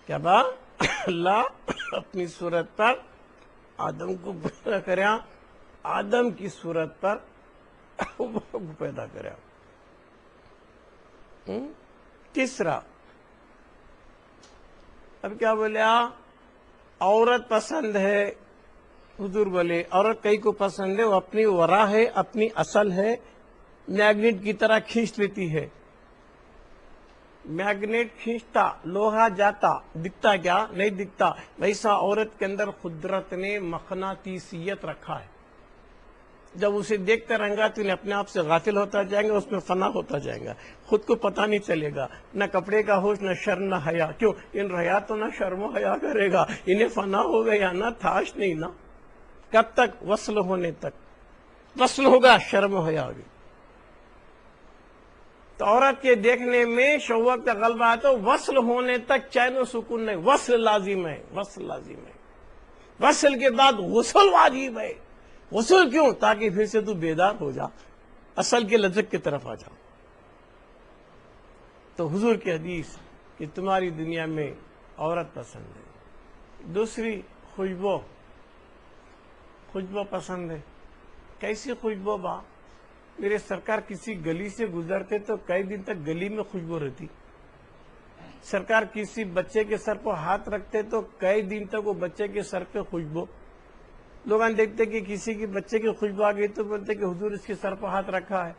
Speaker 1: کیا با اللہ اپنی صورت پر آدم کو پیدا کریا، آدم کی صورت پر پیدا کریا. تیسرا اب کیا بولیا؟ عورت پسند ہے. حضور بولے عورت کئی کو پسند ہے، وہ اپنی ورا ہے، اپنی اصل ہے، میگنیٹ کی طرح کھینچ لیتی ہے. میگنیٹ کھینچتا، لوہا جاتا، دکھتا کیا؟ نہیں دکھتا. ویسا عورت کے اندر قدرت نے مقناطیسیت رکھا ہے. جب اسے دیکھتا رہیں گا تو انہیں اپنے آپ سے غافل ہوتا جائیں گا، اس میں فنا ہوتا جائے گا، خود کو پتہ نہیں چلے گا. نہ کپڑے کا ہوش، نہ شرم، نہ حیا. کیوں؟ ان رہا تو نہ شرم و حیا کرے گا، انہیں فنا ہو گیا نہ تھاش نہیں نا. کب تک؟ وصل ہونے تک. وصل ہوگا شرم و حیا ہوگی. تو عورت کے دیکھنے میں شہوت کا غلبہ ہے تو وصل ہونے تک چین و سکون نہیں. وصل لازم ہے، وصل لازم ہے. وصل کے بعد غسل واجب ہے. غسل کیوں؟ تاکہ پھر سے تو بیدار ہو جا، اصل کے لذت کی طرف آ جا. تو حضور کی حدیث کہ تمہاری دنیا میں عورت پسند ہے. دوسری خوشبو، خوشبو پسند ہے. کیسی خوشبو با؟ میرے سرکار کسی گلی سے گزرتے تو کئی دن تک گلی میں خوشبو رہتی. سرکار کسی بچے کے سر پر ہاتھ رکھتے تو کئی دن تک وہ بچے کے سر پہ خوشبو. لوگ دیکھتے کہ کسی کی بچے کی خوشبو آ گئی تو بولتے کہ حضور اس کے سر پر ہاتھ رکھا ہے.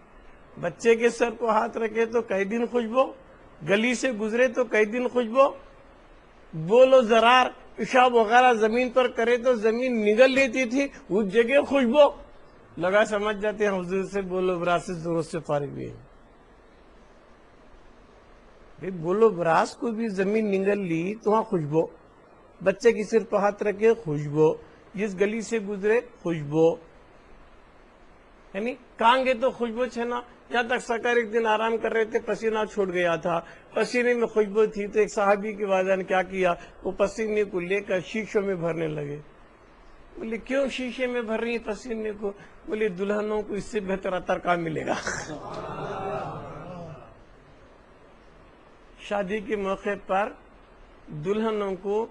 Speaker 1: بچے کے سر پر ہاتھ رکھے تو کئی دن خوشبو، گلی سے گزرے تو کئی دن خوشبو. بولو زرار، پیشاب وغیرہ زمین پر کرے تو زمین نگل لیتی تھی، اس جگہ خوشبو. لگا سمجھ جاتے ہیں حضور سے بولو براس سے ضرورت سے فارغ بھی ہے. بولو براس کو بھی زمین نگل لی تو وہاں خوشبو. بچے کی سر پر ہاتھ رکھے خوشبو، جس گلی سے گزرے خوشبو. یعنی کانگے تو خوشبو چھنا. یہاں تک سرکار ایک دن آرام کر رہے تھے، پسینہ چھوڑ گیا تھا، پسینے میں خوشبو تھی تو ایک صحابی کی والدہ نے کیا کیا، وہ پسینے کو لے کر شیشوں میں بھرنے لگے. بولے کیوں شیشے میں بھر رہی پسینے کو؟ بولے دلہنوں کو اس سے بہتر عطر کہاں ملے گا. شادی کے موقع پر دلہنوں کو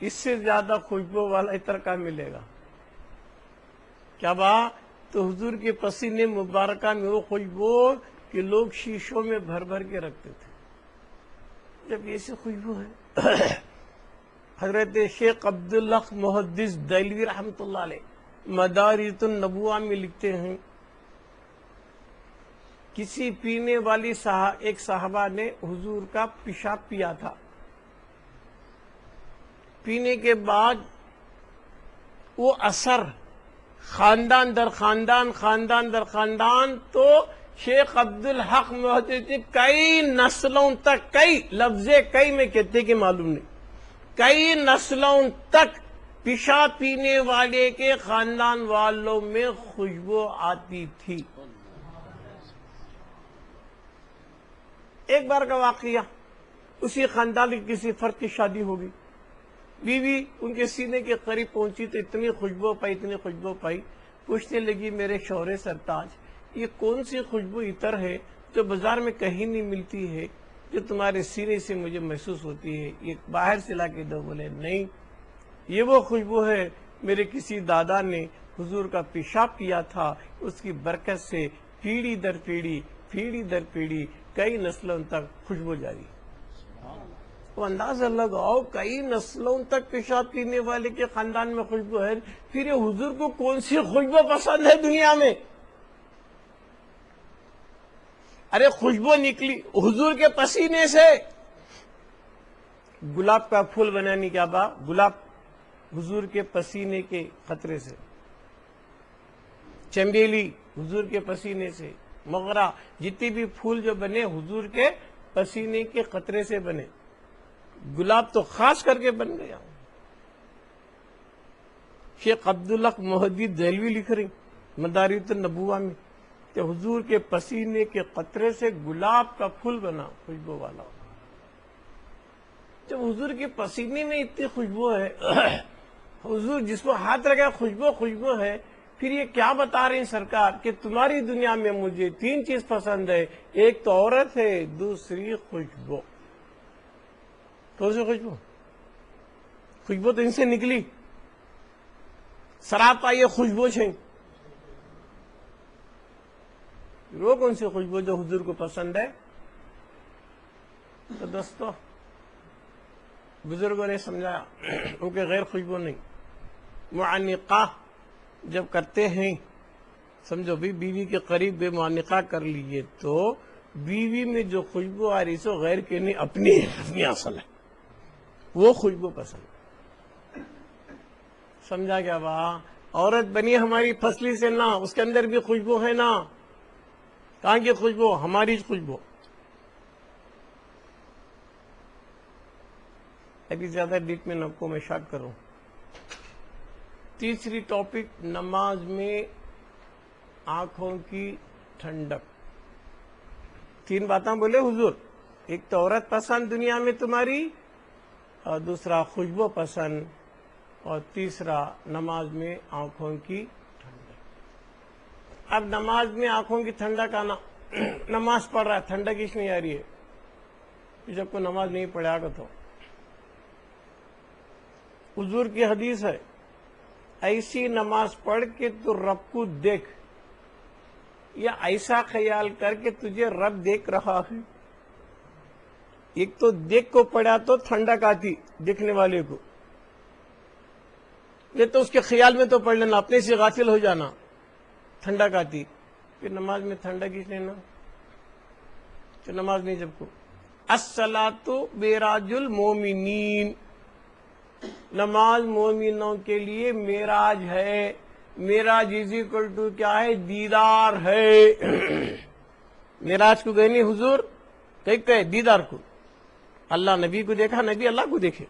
Speaker 1: اس سے زیادہ خوشبو والا عطر کہاں ملے گا. کیا بات؟ تو حضور کے پسینے مبارکہ میں وہ خوشبو کہ لوگ شیشوں میں بھر بھر کے رکھتے تھے. جب ایسی خوشبو ہے. حضرت شیخ عبداللہ محدث دہلوی رحمۃ اللہ علیہ مدارج النبوہ میں لکھتے ہیں، کسی پینے والی ایک صحابہ نے حضور کا پیشاب پیا تھا. پینے کے بعد وہ اثر خاندان در خاندان، خاندان در خاندان، تو شیخ عبدالحق محدث کئی نسلوں تک، کئی لفظ کئی میں کہتے کہ معلوم نہیں، کئی نسلوں تک پیشاب پینے والے کے خاندان والوں میں خوشبو آتی تھی. ایک بار کا واقعہ، اسی خاندان کی کسی فرد کی شادی ہو گئی. بیوی ان کے سینے کے قریب پہنچی تو اتنی خوشبو پائی، اتنی خوشبو پائی. پوچھنے لگی میرے شوہر سرتاج، یہ کون سی خوشبو عطر ہے جو بازار میں کہیں نہیں ملتی ہے، جو تمہارے سینے سے مجھے محسوس ہوتی ہے، یہ باہر سے لا کے دو؟ بولے نہیں، یہ وہ خوشبو ہے میرے کسی دادا نے حضور کا پیشاب کیا تھا، اس کی برکت سے پیڑھی در پیڑھی کئی نسلوں تک خوشبو جاری۔ وہ اندازہ لگاؤ کئی نسلوں تک پیشاب پینے والے کے خاندان میں خوشبو ہے، پھر یہ حضور کو کون سی خوشبو پسند ہے دنیا میں؟ ارے خوشبو نکلی حضور کے پسینے سے۔ گلاب کا پھول بنانے کیا بات، گلاب حضور کے پسینے کے قطرے سے، چنبیلی حضور کے پسینے سے، موغرا، جتنے بھی پھول جو بنے حضور کے پسینے کے قطرے سے بنے۔ گلاب تو خاص کر کے بن گیا۔ شیخ عبداللہ محدث دہلوی لکھ رہی مدارج النبوہ میں کہ حضور کے پسینے کے قطرے سے گلاب کا پھول بنا خوشبو والا۔ جب حضور کے پسینے میں اتنی خوشبو ہے، حضور جس کو ہاتھ رکھا خوشبو ہے، پھر یہ کیا بتا رہے ہیں سرکار کہ تمہاری دنیا میں مجھے 3 چیز پسند ہے، ایک تو عورت ہے، دوسری خوشبو۔ کون سی خوشبو؟ خوشبو تو ان سے نکلی، سراپا یہ خوشبو چھیں۔ وہ کون سی خوشبو جو حضور کو پسند ہے؟ تو دوستو بزرگوں نے سمجھایا کیونکہ غیر خوشبو نہیں، معانقہ جب کرتے ہیں، سمجھو بھی بیوی کے قریب بے معانقہ کر لیے تو بیوی میں جو خوشبو آ رہی سو غیر کے نہیں، اپنی اصل ہے، وہ خوشبو پسند۔ سمجھا کیا بات؟ عورت بنی ہماری فصلی سے نہ، اس کے اندر بھی خوشبو ہے نا۔ کہاں کی خوشبو؟ ہماری خوشبو۔ ابھی زیادہ ڈیپ میں آپ کو میں شارٹ کروں۔ تیسری ٹاپک، نماز میں آنکھوں کی ٹھنڈک۔ 3 باتیں بولے حضور، ایک تو عورت پسند دنیا میں تمہاری، اور دوسرا خوشبو پسند، اور تیسرا نماز میں آنکھوں کی ٹھنڈک۔ اب نماز میں آنکھوں کی ٹھنڈک آنا، نماز پڑھ رہا ہے ٹھنڈک اس نہیں آ رہی ہے، جب کو نماز نہیں پڑھا گا تو حضور کی حدیث ہے، ایسی نماز پڑھ کے تو رب کو دیکھ، یا ایسا خیال کر کے تجھے رب دیکھ رہا ہے۔ ایک تو دیکھ کو پڑھا تو ٹھنڈک آتی دیکھنے والے کو، یہ تو اس کے خیال میں تو پڑھ لینا، اپنے سے غافل ہو جانا، ٹھنڈک آتی۔ پھر نماز میں ٹھنڈک اس لینا تو نماز نہیں جب کو۔ الصلاۃ معراج المومنین، نماز مومنوں کے لیے معراج ہے۔ معراج از اکول ٹو کیا ہے؟ دیدار ہے۔ معراج کو گئے نہیں حضور، کہے دیدار کو، اللہ نبی کو دیکھا، نبی اللہ کو دیکھے۔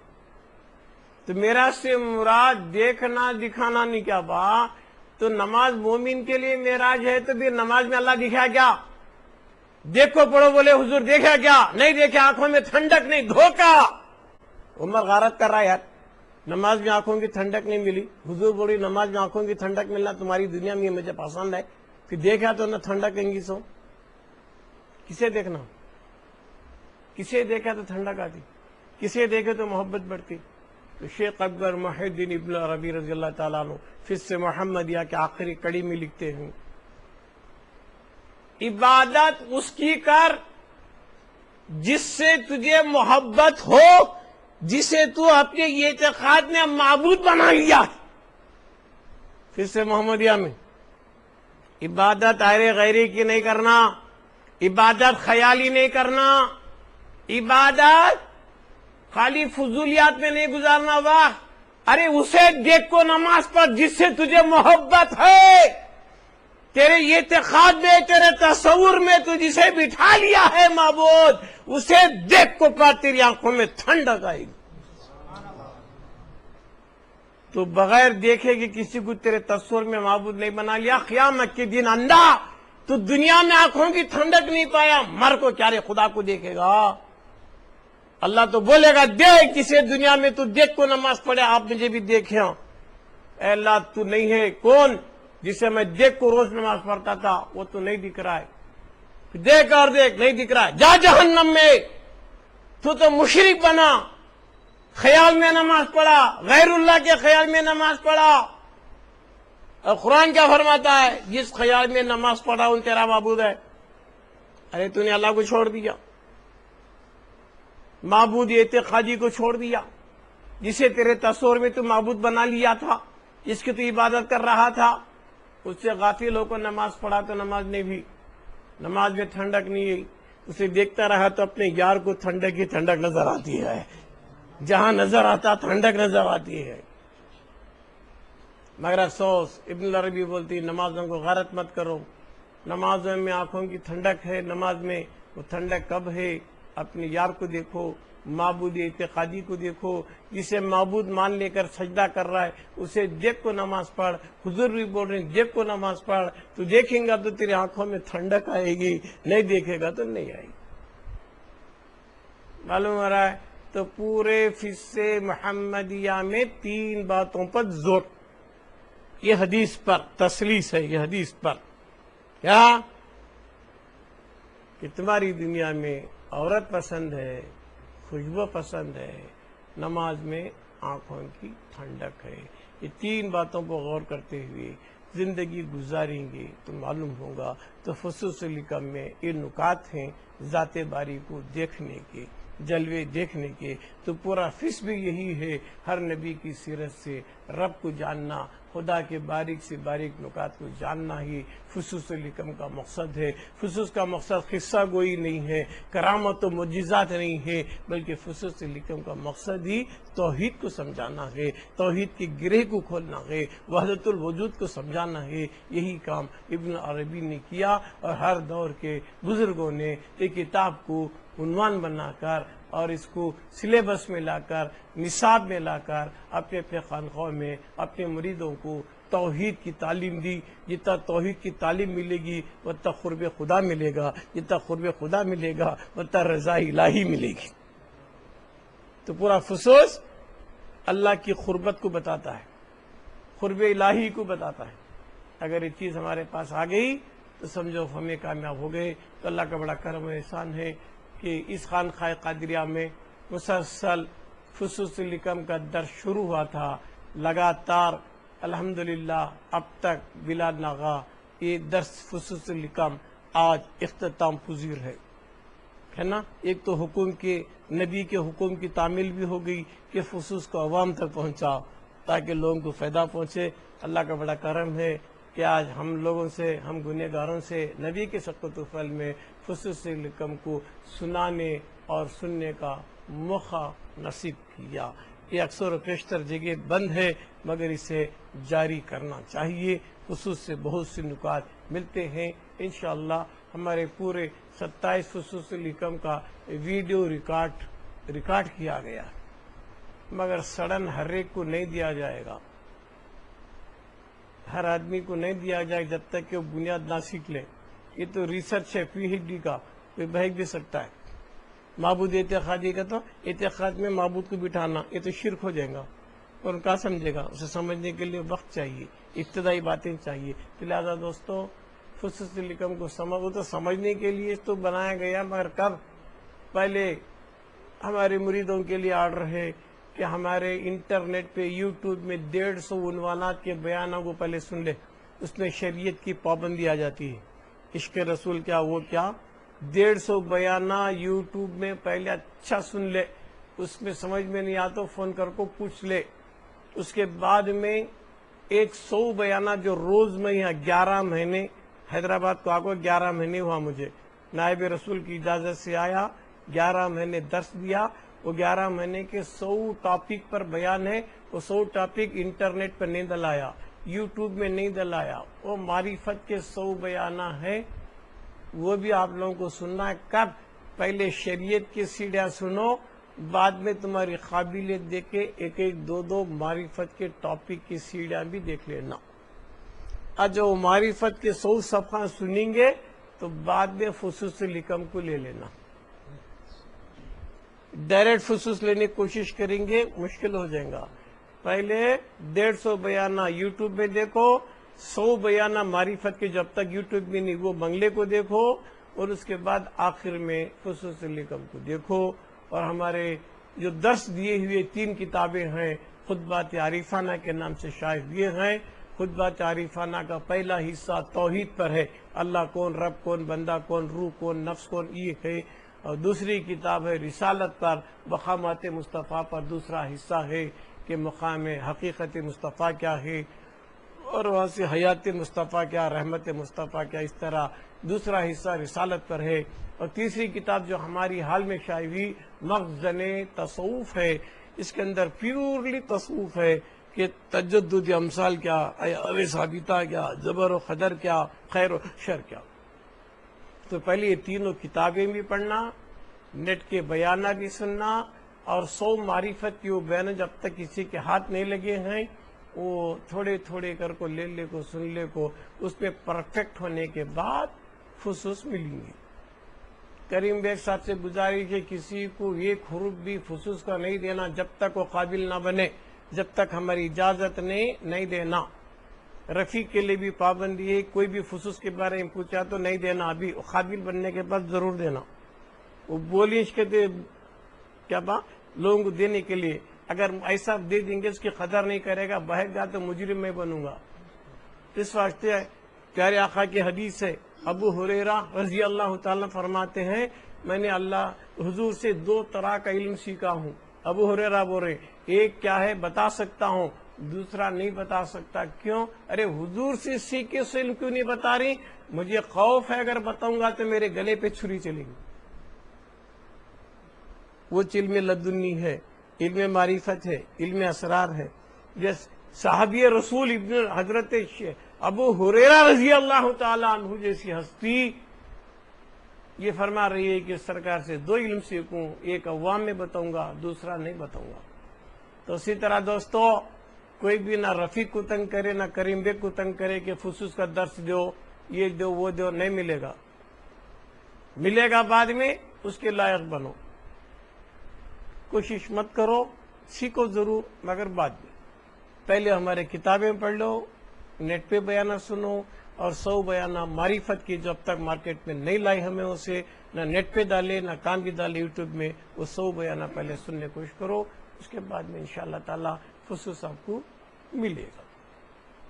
Speaker 1: تو معراج سے مراد دیکھنا دکھانا نہیں کیا بات؟ تو نماز مومن کے لیے معراج ہے، تو پھر نماز میں اللہ دکھا کیا؟ دیکھو پڑھو بولے حضور دیکھا کیا؟ نہیں دیکھا، آنکھوں میں ٹھنڈک نہیں، دھوکہ۔ عمر غارت کر رہا ہے یار، نماز میں آنکھوں کی ٹھنڈک نہیں ملی۔ حضور بولی نماز میں آنکھوں کی ٹھنڈک ملنا تمہاری دنیا میں مجھے پسند ہے، کہ دیکھا تو نہ ٹھنڈک کہیں گی سو۔ کسے دیکھنا؟ کسے دیکھا تو ٹھنڈک آتی، کسے دیکھے تو محبت بڑھتی۔ تو شیخ اکبر محی الدین ابن عربی رضی اللہ تعالیٰ عنہ فص محمدیہ کے آخری کڑی میں لکھتے ہیں، عبادت اس کی کر جس سے تجھے محبت ہو، جسے تو اپنے اعتقاد میں معبود بنا لیا۔ فص محمدیہ میں عبادت غیر غیری کی نہیں کرنا، عبادت خیالی نہیں کرنا، عبادت خالی فضولیات میں نہیں گزارنا وقت۔ ارے اسے دیکھ کو نماز پڑھ جس سے تجھے محبت ہے، تیرے اعتقاد میں، تیرے تصور میں تو جسے بٹھا لیا ہے معبود، اسے دیکھ کو پڑھ، تیری آنکھوں میں ٹھنڈک آئے گی۔ تو بغیر دیکھے کہ کسی کو تیرے تصور میں معبود نہیں بنا لیا، قیامت کے دن اندھا تو دنیا میں آنکھوں کی ٹھنڈک نہیں پایا، مر کو کیا رے خدا کو دیکھے گا؟ اللہ تو بولے گا دیکھ کسی دنیا میں تو دیکھ کو نماز پڑھے، آپ مجھے بھی دیکھیں۔ اے اللہ تو نہیں ہے کون جسے میں دیکھ کو روز نماز پڑھتا تھا، وہ تو نہیں دکھ رہا ہے، دیکھ اور دیکھ نہیں دکھ رہا ہے، جا جہنم میں، تو مشرک بنا۔ خیال میں نماز پڑھا، غیر اللہ کے خیال میں نماز پڑھا. اور قرآن کیا فرماتا ہے؟ جس خیال میں نماز پڑھا ان تیرا معبود ہے. ارے تو نے اللہ کو چھوڑ دیا، معبود اعتقادی کو چھوڑ دیا، جسے تیرے تصور میں تو معبود بنا لیا تھا، جس کی تو عبادت کر رہا تھا، اس سے غافل ہو کر نماز پڑھا تو نماز نہیں بھی، نماز میں ٹھنڈک نہیں ہے. اسے دیکھتا رہا تو اپنے یار کو ٹھنڈک ہی ٹھنڈک نظر آتی ہے، جہاں نظر آتا ٹھنڈک نظر آتی ہے. مگر افسوس ابن العربی بولتی نمازوں کو غارت مت کرو، نمازوں میں آنکھوں کی ٹھنڈک ہے، نماز میں وہ ٹھنڈک کب ہے؟ اپنے یار کو دیکھو، معبود اعتقادی کو دیکھو، جسے معبود مان لے کر سجدہ کر رہا ہے، اسے دیکھ کو نماز پڑھ. حضور بھی بول رہے ہیں دیکھ کو نماز پڑھ، تو دیکھیں گا تو تیرے آنکھوں میں ٹھنڈک آئے گی، نہیں دیکھے گا تو نہیں آئے گی. معلوم ہو رہا ہے؟ تو پورے فصے محمدیہ میں 3 باتوں پر زور، یہ حدیث پر تسلیس ہے. یہ حدیث پر کیا کہ تمہاری دنیا میں عورت پسند ہے، خوشبو پسند ہے، نماز میں آنکھوں کی ٹھنڈک ہے. یہ 3 باتوں پر غور کرتے ہوئے زندگی گزاریں گے تو معلوم ہوگا. تو فصوص الحکم میں یہ نکات ہیں ذات باری کو دیکھنے کے، جلوے دیکھنے کے. تو پورا فص بھی یہی ہے، ہر نبی کی سیرت سے رب کو جاننا، خدا کے باریک سے باریک نکات کو جاننا ہی فصوص الحکم کا مقصد ہے. فصوص کا مقصد قصہ گوئی نہیں ہے، کرامت و معجزات نہیں ہے، بلکہ فصوص الحکم کا مقصد ہی توحید کو سمجھانا ہے، توحید کی گرہ کو کھولنا ہے، وحدت الوجود کو سمجھانا ہے. یہی کام ابن عربی نے کیا، اور ہر دور کے بزرگوں نے ایک کتاب کو عنوان بنا کر اور اس کو سلیبس میں لا کر، نصاب میں لا کر اپنے اپنے خانقاہوں میں اپنے مریدوں کو توحید کی تعلیم دی. جتنا توحید کی تعلیم ملے گی اتنا قرب خدا ملے گا، جتنا قرب خدا ملے گا اتنا رضا الہی ملے گی. تو پورا فصوص اللہ کی قربت کو بتاتا ہے، قرب الہی کو بتاتا ہے. اگر یہ چیز ہمارے پاس آ گئی تو سمجھو ہمیں کامیاب ہو گئے. تو اللہ کا بڑا کرم و احسان ہے کہ اس خانقاہ قادریہ میں مسلسل فصوص الحکم کا درس شروع ہوا تھا، لگاتار الحمدللہ اب تک بلا ناغہ یہ درس فصوص الحکم آج اختتام پذیر ہے نا. ایک تو حکم کے نبی کے حکم کی تعمیل بھی ہو گئی کہ فصوص کو عوام تک پہنچا تاکہ لوگوں کو فائدہ پہنچے. اللہ کا بڑا کرم ہے کہ آج ہم لوگوں سے، ہم گنہگاروں سے نبی کے سقط و فعل میں فصوص الحکم کو سنانے اور سننے کا موقع نصیب کیا. یہ اکثر و بیشتر جگہ بند ہے، مگر اسے جاری کرنا چاہیے. خصوص سے بہت سے نکات ملتے ہیں. انشاءاللہ ہمارے پورے 27 فصوص الحکم کا ویڈیو ریکارڈ کیا گیا، مگر سڈن ہر ایک کو نہیں دیا جائے گا، ہر آدمی کو نہیں دیا جائے جب تک کہ وہ بنیاد نہ سیکھ لے. یہ تو ریسرچ ہے پی ایچ ڈی کا، کوئی بہک بھی سکتا ہے. معبود اعتقادی کا تو اعتقاد میں معبود کو بٹھانا یہ تو شرک ہو جائے گا، اور ان کا سمجھے گا. اسے سمجھنے کے لیے وقت چاہیے، ابتدائی باتیں چاہیے. لہٰذا دوستو فصوص الحکم کو وہ تو سمجھنے کے لیے تو بنایا گیا، مگر کب؟ پہلے ہمارے مریدوں کے لیے آرڈر ہے کہ ہمارے انٹرنیٹ پہ یوٹیوب میں 150 عنوانات کے بیانوں کو پہلے سن لے. اس میں شریعت کی پابندی آ جاتی ہے، عشق رسول کیا وہ کیا. 150 بیانہ یوٹیوب میں پہلے اچھا سن لے، اس میں سمجھ میں نہیں آتا فون کر کو پوچھ لے. اس کے بعد میں 100 بیانہ جو روز میں یہاں 11 مہینے حیدرآباد کو آگو 11 مہینے ہوا مجھے، نائب رسول کی اجازت سے آیا، 11 مہینے درس دیا. وہ 11 مہینے کے 100 ٹاپک پر بیان ہے. وہ 100 ٹاپک انٹرنیٹ پر نہیں ڈلایا، یوٹیوب میں نہیں ڈلایا. وہ معرفت کے 100 بیانہ ہیں، وہ بھی آپ لوگوں کو سننا ہے. کب؟ پہلے شریعت کی سیڑھیاں سنو، بعد میں تمہاری قابلیت دیکھ کے ایک ایک 2 معرفت کے ٹاپک کی سیڑھیاں بھی دیکھ لینا. آج جو معرفت کے 100 صفحہ سنیں گے تو بعد میں فصوص الحکم کو لے لینا. ڈائریکٹ فصوص لینے کی کوشش کریں گے مشکل ہو جائے گا. پہلے 150 بیانہ یوٹیوب میں دیکھو، 100 بیانہ معرفت کے جب تک یوٹیوب میں نہیں وہ بنگلے کو دیکھو، اور اس کے بعد آخر میں فصوص الحکم کو دیکھو. اور ہمارے جو درس دیے ہوئے 3 کتابیں ہیں، خطبات عارفانہ کے نام سے شائع ہوئے ہیں۔ خطبات عارفانہ کا پہلا حصہ توحید پر ہے، اللہ کون، رب کون، بندہ کون، روح کون، نفس کون، یہ ہے۔ اور دوسری کتاب ہے رسالت پر، مقامات مصطفیٰ پر دوسرا حصہ ہے کہ مقام حقیقت مصطفیٰ کیا ہے، اور وہاں سے حیات مصطفیٰ کیا، رحمت مصطفیٰ کیا، اس طرح دوسرا حصہ رسالت پر ہے۔ اور تیسری کتاب جو ہماری حال میں شائع ہوئی مخزن تصوف ہے، اس کے اندر پیورلی تصوف ہے کہ تجدد امثال کیا، اب ثابتہ کیا، جبر و قدر کیا، خیر و شر کیا۔ تو پہلے یہ تینوں کتابیں بھی پڑھنا، نیٹ کے بیانہ بھی سننا، اور 100 معرفت کی وہ بیان جب تک کسی کے ہاتھ نہیں لگے ہیں وہ تھوڑے تھوڑے کر کو لے کو سن لے کو، اس پہ پرفیکٹ ہونے کے بعد فصوص ملیں گے۔ کریم بیگ صاحب سے گزارش ہے کسی کو ایک حرف بھی فصوص کا نہیں دینا جب تک وہ قابل نہ بنے، جب تک ہماری اجازت نہیں دینا۔ رفیق کے لیے بھی پابندی ہے، کوئی بھی فصوص کے بارے میں پوچھا تو نہیں دینا، ابھی قابل بننے کے بعد ضرور دینا۔ وہ بولیش کہتے کیا بات لوگوں کو دینے کے لیے، اگر ایسا دے دیں گے اس کی قدر نہیں کرے گا، بہت گا تو مجرم میں بنوں گا۔ اس واسطے پیارے آقا کی حدیث ہے، ابو ہریرہ رضی اللہ تعالیٰ فرماتے ہیں میں نے اللہ حضور سے 2 طرح کا علم سیکھا ہوں۔ ابو ہریرہ بول رہے ایک کیا ہے بتا سکتا ہوں، دوسرا نہیں بتا سکتا۔ کیوں؟ ارے حضور سے سیکھے سے علم کیوں نہیں بتا رہی؟ مجھے خوف ہے اگر بتاؤں گا تو میرے گلے پہ چھری چلے گی۔ وہ علم لدنی ہے، علم معرفت ہے، علم اسرار ہے۔ جس صحابی رسول ابن حضرت ابو ہریرہ رضی اللہ تعالیٰ عنہ جیسی ہستی یہ فرما رہی ہے کہ سرکار سے 2 علم سیکھوں، ایک عوام میں بتاؤں گا، دوسرا نہیں بتاؤں گا۔ تو اسی طرح دوستو کوئی بھی نہ رفیق کو تنگ کرے نہ کریم بیگ کو تنگ کرے کہ خصوص کا درس دو، یہ دو وہ دو، نہیں ملے گا۔ ملے گا بعد میں، اس کے لائق بنو، کوشش مت کرو، سیکھو ضرور مگر بعد میں۔ پہلے ہمارے کتابیں پڑھ لو، نیٹ پہ بیانہ سنو، اور 100 بیانہ معرفت کی جو اب تک مارکیٹ میں نہیں لائی ہمیں اسے نہ نیٹ پہ ڈالے نہ کام بھی ڈالے یوٹیوب میں، وہ 100 بیانہ پہلے سننے کی کوشش کرو، اس کے بعد میں انشاءاللہ تعالی خصوص آپ کو ملے گا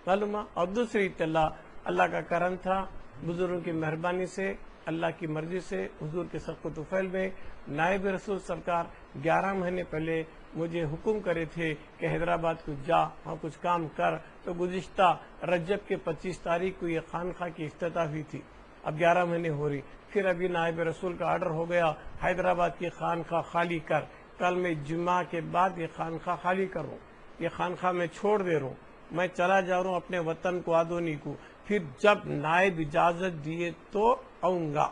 Speaker 1: معلوم۔ اور دوسری اطلاع، اللہ کا کرم تھا، بزرگوں کی مہربانی سے، اللہ کی مرضی سے، حضور کے صدق و طفیل میں نائب رسول سرکار 11 مہینے پہلے مجھے حکم کرے تھے کہ حیدرآباد کو جا وہاں کچھ کام کر، تو گزشتہ رجب کے 25 تاریخ کو یہ خانقاہ کی افتتاح ہوئی تھی، اب 11 مہینے ہو رہی، پھر ابھی نائب رسول کا آرڈر ہو گیا حیدرآباد کی خانقاہ خالی کر، کل میں جمعہ کے بعد یہ خانقاہ خالی کروں، یہ خانقاہ میں چھوڑ دے رہا ہوں، میں چلا جا رہا ہوں اپنے وطن کو آدونی کو، پھر جب نائب اجازت دیے تو آؤں گا۔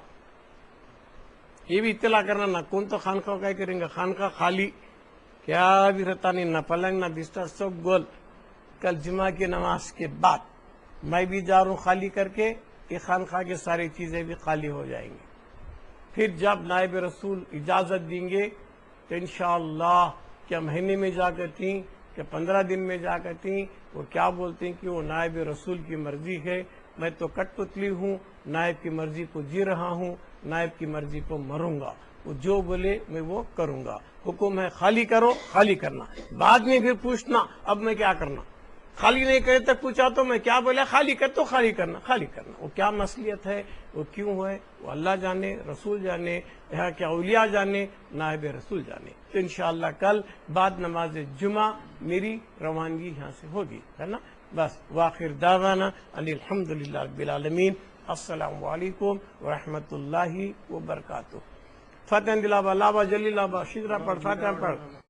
Speaker 1: یہ بھی اطلاع کرنا نہ کون تو خانقاہ کا کریں گا، خانقاہ خالی کیا بھی رہتا نہیں، نہ پلنگ نہ بستر، سب گول۔ کل جمعہ کی نماز کے بعد میں بھی جا رہا ہوں خالی کر کے، یہ خانقاہ کی ساری چیزیں بھی خالی ہو جائیں گی۔ پھر جب نائب رسول اجازت دیں گے تو انشاءاللہ کیا مہینے میں جا کر تھیں کہ 15 دن میں جا کر تھیں، وہ کیا بولتے ہیں کہ وہ نائب رسول کی مرضی ہے، میں تو کٹ پتلی ہوں، نائب کی مرضی کو جی رہا ہوں، نائب کی مرضی کو مروں گا، وہ جو بولے میں وہ کروں گا۔ حکم ہے خالی کرو، خالی کرنا، بعد میں پھر پوچھنا اب میں کیا کرنا، خالی نہیں کرے تک پوچھا تو میں کیا بولا، خالی کر تو خالی کرنا، خالی کرنا۔ وہ کیا مصلیت ہے، وہ کیوں ہے، وہ اللہ جانے، رسول جانے، یہاں کے اولیاء جانے، نائب رسول جانے۔ تو انشاءاللہ کل بعد نماز جمعہ میری روانگی یہاں سے ہوگی، ہے نا۔ بس وآخر دعوانا ان الحمدللہ رب العالمین، السلام علیکم ورحمۃ اللہ وبرکاتہ۔ فتح دلابا لابا جلیل آبا شجرہ پڑھ، فاتحہ پڑھ۔